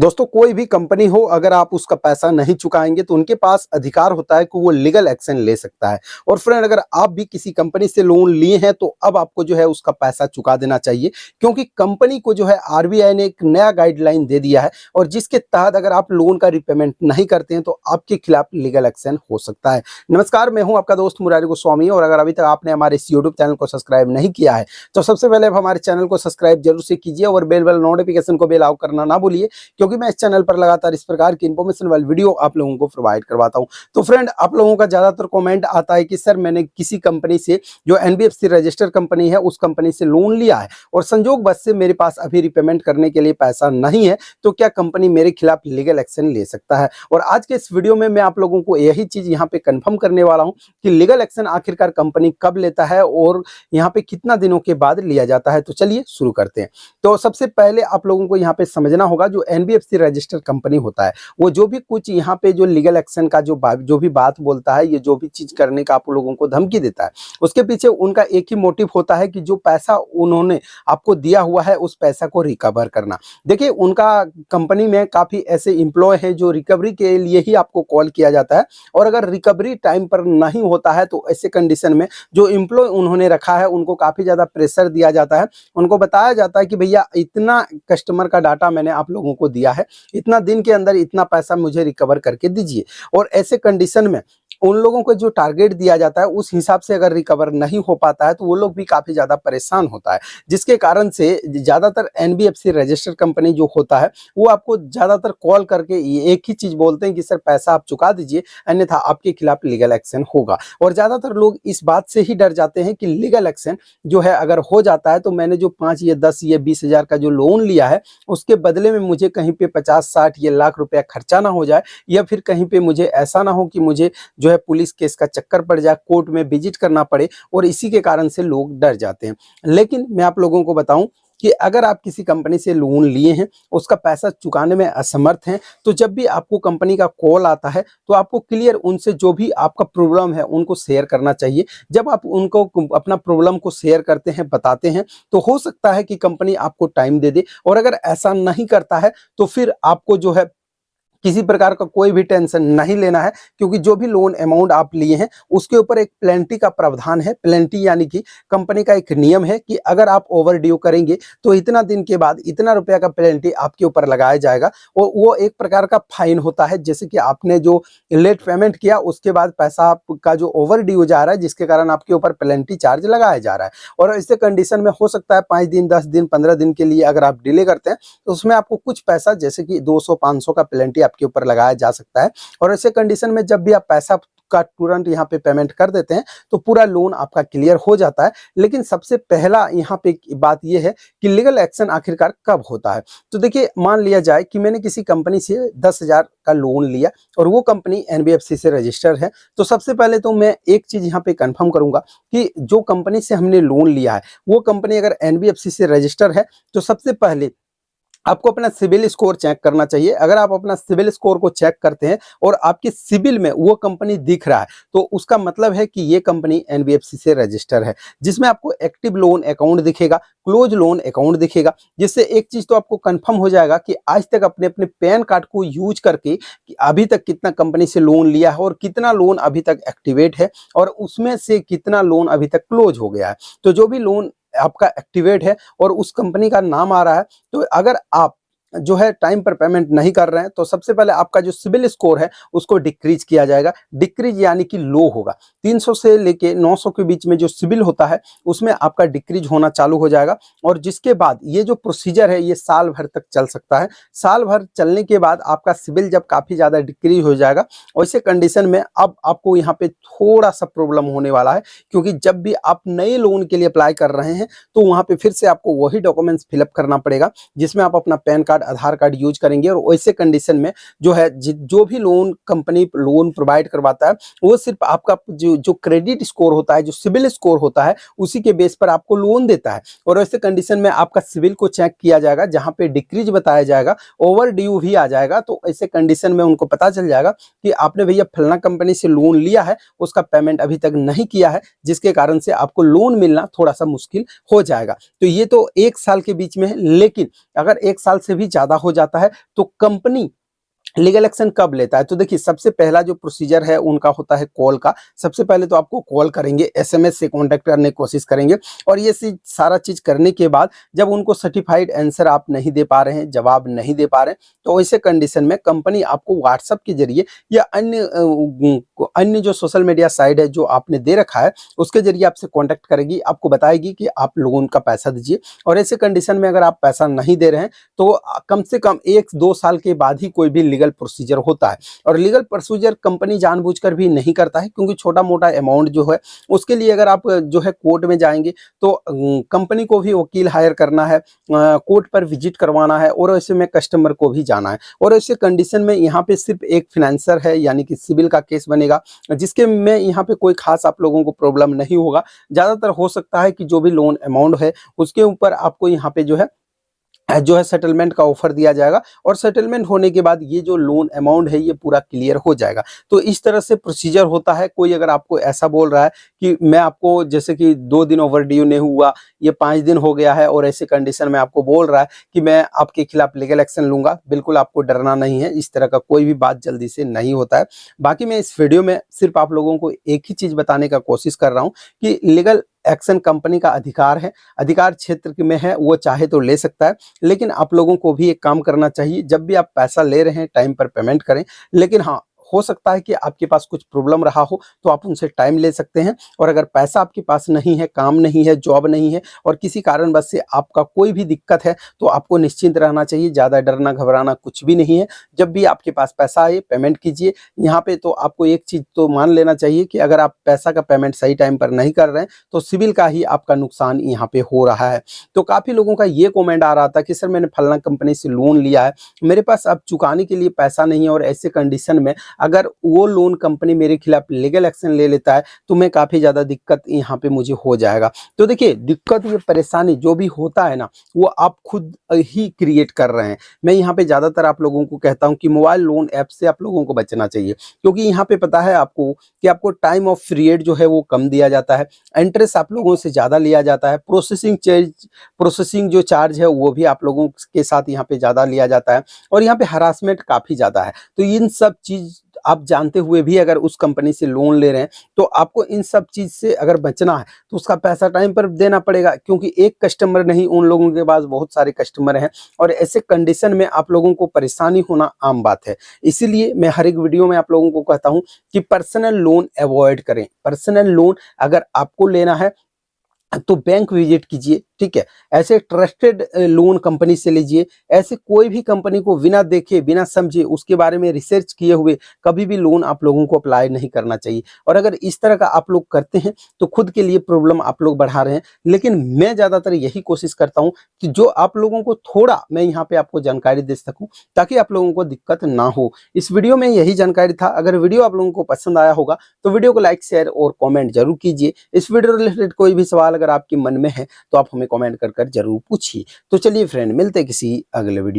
दोस्तों कोई भी कंपनी हो, अगर आप उसका पैसा नहीं चुकाएंगे तो उनके पास अधिकार होता है कि वो लीगल एक्शन ले सकता है। और फ्रेंड, अगर आप भी किसी कंपनी से लोन लिए हैं तो अब आपको जो है उसका पैसा चुका देना चाहिए, क्योंकि कंपनी को जो है आरबीआई ने एक नया गाइडलाइन दे दिया है और जिसके तहत अगर आप लोन का रिपेमेंट नहीं करते हैं तो आपके खिलाफ लीगल एक्शन हो सकता है। नमस्कार, मैं हूं आपका दोस्त मुरारी गोस्वामी और अगर अभी तक आपने हमारे इस यूट्यूब चैनल को सब्सक्राइब नहीं किया है तो सबसे पहले आप हमारे चैनल को सब्सक्राइब जरूर से कीजिए और बेल नोटिफिकेशन को बेल ऑफ करना ना भूलिए, क्योंकि मैं इस चैनल पर लगातार इस प्रकार की इंफॉर्मेशन वाली वीडियो आप लोगों को प्रोवाइड करवाता हूं। तो फ्रेंड, आप लोगों का ज्यादातर कमेंट आता है कि सर मैंने किसी कंपनी से, जो एनबीएफसी रजिस्टर्ड कंपनी है, उस कंपनी से लोन लिया है और संजोगवश से मेरे पास अभी रिपेमेंट करने के लिए पैसा नहीं है, तो क्या कंपनी मेरे खिलाफ लीगल एक्शन ले सकता है। और आज के इस वीडियो में मैं आप लोगों को यही चीज यहाँ पे कंफर्म करने वाला हूँ कि लीगल एक्शन आखिरकार कंपनी कब लेता है और यहाँ पे कितना दिनों के बाद लिया जाता है। तो चलिए शुरू करते हैं। तो सबसे पहले आप लोगों को यहाँ पे समझना होगा, जो एनबीएफसी रजिस्टर्ड कंपनी होता है वो जो भी कुछ यहाँ पे जो लीगल एक्शन का जो भी बात बोलता है, ये जो भी चीज करने का आप लोगों को धमकी देता है, उसके पीछे उनका एक ही मोटिव होता है कि जो पैसा उन्होंने आपको दिया हुआ है उस पैसा को रिकवर करना। देखिए, उनका कंपनी में काफी ऐसे एम्प्लॉय है जो रिकवरी के लिए ही आपको कॉल किया जाता है और अगर रिकवरी टाइम पर नहीं होता है तो ऐसे कंडीशन में जो एम्प्लॉय उन्होंने रखा है उनको काफी ज्यादा प्रेशर दिया जाता है। उनको बताया जाता है कि भैया इतना कस्टमर का डाटा मैंने आप लोगों को दिया है, इतना दिन के अंदर इतना पैसा मुझे रिकवर करके दीजिए। और ऐसे कंडीशन में उन लोगों को जो टारगेट दिया जाता है उस हिसाब से अगर रिकवर नहीं हो पाता है तो वो लोग भी काफी ज्यादा परेशान होता है, जिसके कारण से ज्यादातर एनबीएफसी रजिस्टर्ड कंपनी जो होता है वो आपको ज्यादातर कॉल करके एक ही चीज बोलते हैं कि सर पैसा आप चुका दीजिए, अन्यथा आपके खिलाफ लीगल एक्शन होगा। और ज्यादातर लोग इस बात से ही डर जाते हैं कि लीगल एक्शन जो है अगर हो जाता है तो मैंने जो 5 या 10 या 20 हजार का जो लोन लिया है उसके बदले में मुझे कहीं पे 50-60 या लाख रुपया खर्चा ना हो जाए, या फिर कहीं पे मुझे ऐसा ना हो कि मुझे जो है पुलिस केस का चक्कर पड़ जाए, कोर्ट में विजिट करना पड़े, और इसी के कारण से लोग डर जाते हैं। लेकिन मैं आप लोगों को बताऊं कि अगर आप किसी कंपनी से लोन लिए हैं, उसका पैसा चुकाने में असमर्थ हैं, तो जब भी आपको कंपनी का कॉल आता है तो आपको क्लियर उनसे जो भी आपका प्रॉब्लम है उनको शेयर करना चाहिए। जब आप उनको अपना प्रॉब्लम को शेयर करते हैं, बताते हैं, तो हो सकता है कि कंपनी आपको टाइम दे दे, और अगर ऐसा नहीं करता है तो फिर आपको जो है किसी प्रकार का कोई भी टेंशन नहीं लेना है, क्योंकि जो भी लोन अमाउंट आप लिए हैं उसके ऊपर एक प्लेंटी का प्रावधान है। प्लेंटी यानी कि कंपनी का एक नियम है कि अगर आप ओवर ड्यू करेंगे तो इतना दिन के बाद इतना रुपया का प्लेंटी आपके ऊपर लगाया जाएगा, और वो एक प्रकार का फाइन होता है। जैसे कि आपने जो लेट पेमेंट किया उसके बाद पैसा आपका जो ओवर ड्यू जा रहा है, जिसके कारण आपके ऊपर प्लेंटी चार्ज लगाया जा रहा है। और इससे कंडीशन में हो सकता है 5 दिन, 10 दिन, 15 दिन के लिए अगर आप डिले करते हैं तो उसमें आपको कुछ पैसा जैसे कि 200-500 का प्लेंटी आपके ऊपर लगाया जा सकता है। और ऐसे कंडीशन में जब भी आप पैसा का तुरंत यहाँ पे पेमेंट कर देते हैं तो पूरा लोन आपका क्लियर हो जाता है। लेकिन सबसे पहला यहाँ पे बात यह है कि लीगल एक्शन आखिरकार कब होता है। तो देखिए, मान लिया जाए कि मैंने किसी कंपनी से 10,000 का लोन लिया और वो कंपनी एनबीएफसी से रजिस्टर्ड है, तो सबसे पहले तो मैं एक चीज यहाँ पे कंफर्म करूंगा कि जो कंपनी से हमने लोन लिया है वो कंपनी अगर एनबीएफसी से रजिस्टर है तो सबसे पहले आपको अपना सिविल स्कोर चेक करना चाहिए। अगर आप अपना सिविल स्कोर को चेक करते हैं और आपके सिविल में वो कंपनी दिख रहा है तो उसका मतलब है कि ये कंपनी एनबीएफसी से रजिस्टर है, जिसमें आपको एक्टिव लोन अकाउंट दिखेगा, क्लोज लोन अकाउंट दिखेगा। जिससे एक चीज तो आपको कंफर्म हो जाएगा कि आज तक अपने अपने पैन कार्ड को यूज करके कि अभी तक कितना कंपनी से लोन लिया है और कितना लोन अभी तक एक्टिवेट है और उसमें से कितना लोन अभी तक क्लोज हो गया है। तो जो भी लोन आपका एक्टिवेट है और उस कंपनी का नाम आ रहा है, तो अगर आप जो है टाइम पर पेमेंट नहीं कर रहे हैं तो सबसे पहले आपका जो सिविल स्कोर है उसको डिक्रीज किया जाएगा। डिक्रीज यानी कि लो होगा। 300 से लेके 900 के बीच में जो सिविल होता है उसमें आपका डिक्रीज होना चालू हो जाएगा, और जिसके बाद ये जो प्रोसीजर है ये साल भर तक चल सकता है। साल भर चलने के बाद आपका सिविल जब काफी ज्यादा डिक्रीज हो जाएगा, वैसे कंडीशन में अब आपको यहाँ पे थोड़ा सा प्रॉब्लम होने वाला है, क्योंकि जब भी आप नए लोन के लिए अप्लाई कर रहे हैं तो वहां पे फिर से आपको वही डॉक्यूमेंट्स फिलअप करना पड़ेगा, जिसमें आप अपना पैन कार्ड, आधार कार्ड यूज करेंगे। और वैसे कंडीशन में जो है जो भी लोन कंपनी लोन प्रोवाइड करवाता है वो सिर्फ आपका जो क्रेडिट स्कोर होता है, जो सिविल स्कोर होता है, उसी के बेस पर आपको लोन देता है। और वैसे कंडीशन में आपका सिविल को चेक किया जाएगा, जहां पे डिक्रीज बताया जाएगा, ओवर ड्यू भी आ जाएगा। तो ऐसे कंडीशन में उनको पता चल जाएगा कि आपने भैया फलाना कंपनी से लोन लिया है, उसका पेमेंट अभी तक नहीं किया है, जिसके कारण से आपको लोन मिलना थोड़ा सा मुश्किल हो जाएगा। तो ये तो 1 साल के बीच में है। लेकिन अगर 1 साल से भी ज़्यादा हो जाता है तो कंपनी लीगल एक्शन कब लेता है? तो देखिए सबसे पहला जो प्रोसीजर है उनका होता है कॉल का। सबसे पहले तो आपको कॉल करेंगे, एसएमएस से कॉन्टैक्ट करने की कोशिश करेंगे और ये सारा चीज़ करने के बाद जब उनको सर्टिफाइड आंसर आप नहीं दे पा रहे हैं, जवाब नहीं दे पा रहे हैं, तो ऐसे कंडीशन में कंपनी आपको व्हाट्सएप के ज़रिए या अन्य जो सोशल मीडिया साइट है जो आपने दे रखा है, उसके ज़रिए आपसे कॉन्टैक्ट करेगी, आपको बताएगी कि आप लोन का पैसा दीजिए और ऐसे कंडीशन में अगर आप पैसा नहीं दे रहे हैं तो कम से कम 1-2 साल के बाद ही कोई भी लीगल प्रोसीजर होता है। और लीगल प्रोसीजर कंपनी जानबूझकर भी नहीं करता है क्योंकि छोटा-मोटा अमाउंट जो है उसके लिए अगर आप जो है कोर्ट में जाएँगे तो कंपनी को भी वकील हायर करना है, कोर्ट पर विजिट करवाना है और ऐसे में कस्टमर को भी जाना है। और ऐसे कंडीशन में यहाँ पे सिर्फ एक फाइनेंसर है यानी कि सिविल का केस बनेगा जिसके में यहाँ पे कोई खास आप लोगों को प्रॉब्लम नहीं होगा। ज़्यादातर हो सकता है कि जो भी लोन अमाउंट है उसके ऊपर आपको यहाँ पे जो है सेटलमेंट का ऑफर दिया जाएगा और सेटलमेंट होने के बाद ये जो लोन अमाउंट है ये पूरा क्लियर हो जाएगा। तो इस तरह से प्रोसीजर होता है। कोई अगर आपको ऐसा बोल रहा है कि मैं आपको जैसे कि 2 दिन ओवरड्यू नहीं हुआ, ये 5 दिन हो गया है और ऐसे कंडीशन में आपको बोल रहा है कि मैं आपके खिलाफ लीगल एक्शन लूँगा, बिल्कुल आपको डरना नहीं है। इस तरह का कोई भी बात जल्दी से नहीं होता है। बाकी मैं इस वीडियो में सिर्फ आप लोगों को एक ही चीज़ बताने का कोशिश कर रहा हूँ कि लीगल एक्शन कंपनी का अधिकार है, अधिकार क्षेत्र में है, वो चाहे तो ले सकता है। लेकिन आप लोगों को भी एक काम करना चाहिए, जब भी आप पैसा ले रहे हैं टाइम पर पेमेंट करें। लेकिन हाँ, हो सकता है कि आपके पास कुछ प्रॉब्लम रहा हो तो आप उनसे टाइम ले सकते हैं और अगर पैसा आपके पास नहीं है, काम नहीं है, जॉब नहीं है और किसी कारणवश से आपका कोई भी दिक्कत है तो आपको निश्चिंत रहना चाहिए, ज़्यादा डरना घबराना कुछ भी नहीं है। जब भी आपके पास पैसा आए पेमेंट कीजिए। यहाँ पे तो आपको एक चीज़ तो मान लेना चाहिए कि अगर आप पैसा का पेमेंट सही टाइम पर नहीं कर रहे हैं तो सिविल का ही आपका नुकसान यहाँ पे हो रहा है। तो काफ़ी लोगों का ये कमेंट आ रहा था कि सर मैंने फलाना कंपनी से लोन लिया है, मेरे पास अब चुकाने के लिए पैसा नहीं है और ऐसे कंडीशन में अगर वो लोन कंपनी मेरे खिलाफ लीगल एक्शन ले लेता है तो मैं काफ़ी ज़्यादा दिक्कत यहाँ पे मुझे हो जाएगा। तो देखिए दिक्कत ये परेशानी जो भी होता है ना वो आप खुद ही क्रिएट कर रहे हैं। मैं यहाँ पे ज़्यादातर आप लोगों को कहता हूँ कि मोबाइल लोन ऐप से आप लोगों को बचना चाहिए क्योंकि यहाँ पे पता है आपको कि आपको टाइम ऑफ पीरियड जो है वो कम दिया जाता है, इंटरेस्ट आप लोगों से ज़्यादा लिया जाता है, प्रोसेसिंग जो चार्ज है वो भी आप लोगों के साथ यहाँ पे ज़्यादा लिया जाता है और यहाँ पे हरासमेंट काफ़ी ज़्यादा है। तो इन सब चीज़ आप जानते हुए भी अगर उस कंपनी से लोन ले रहे हैं तो आपको इन सब चीज़ से अगर बचना है तो उसका पैसा टाइम पर देना पड़ेगा क्योंकि एक कस्टमर नहीं, उन लोगों के पास बहुत सारे कस्टमर हैं और ऐसे कंडीशन में आप लोगों को परेशानी होना आम बात है। इसीलिए मैं हर एक वीडियो में आप लोगों को कहता हूं कि पर्सनल लोन अवॉइड करें। पर्सनल लोन अगर आपको लेना है तो बैंक विजिट कीजिए, ठीक है। ऐसे ट्रस्टेड लोन कंपनी से लीजिए। ऐसे कोई भी कंपनी को बिना देखे बिना समझे उसके बारे में रिसर्च किए हुए कभी भी लोन आप लोगों को अप्लाई नहीं करना चाहिए और अगर इस तरह का आप लोग करते हैं तो खुद के लिए प्रॉब्लम आप लोग बढ़ा रहे हैं। लेकिन मैं ज़्यादातर यही कोशिश करता हूँ कि जो आप लोगों को थोड़ा मैं यहाँ पे आपको जानकारी दे सकूँ ताकि आप लोगों को दिक्कत ना हो। इस वीडियो में यही जानकारी था। अगर वीडियो आप लोगों को पसंद आया होगा तो वीडियो को लाइक शेयर और कॉमेंट जरूर कीजिए। इस वीडियो रिलेटेड कोई भी सवाल अगर आपके मन में है तो आप हमें कमेंट कर जरूर पूछिए। तो चलिए फ्रेंड, मिलते हैं किसी अगले वीडियो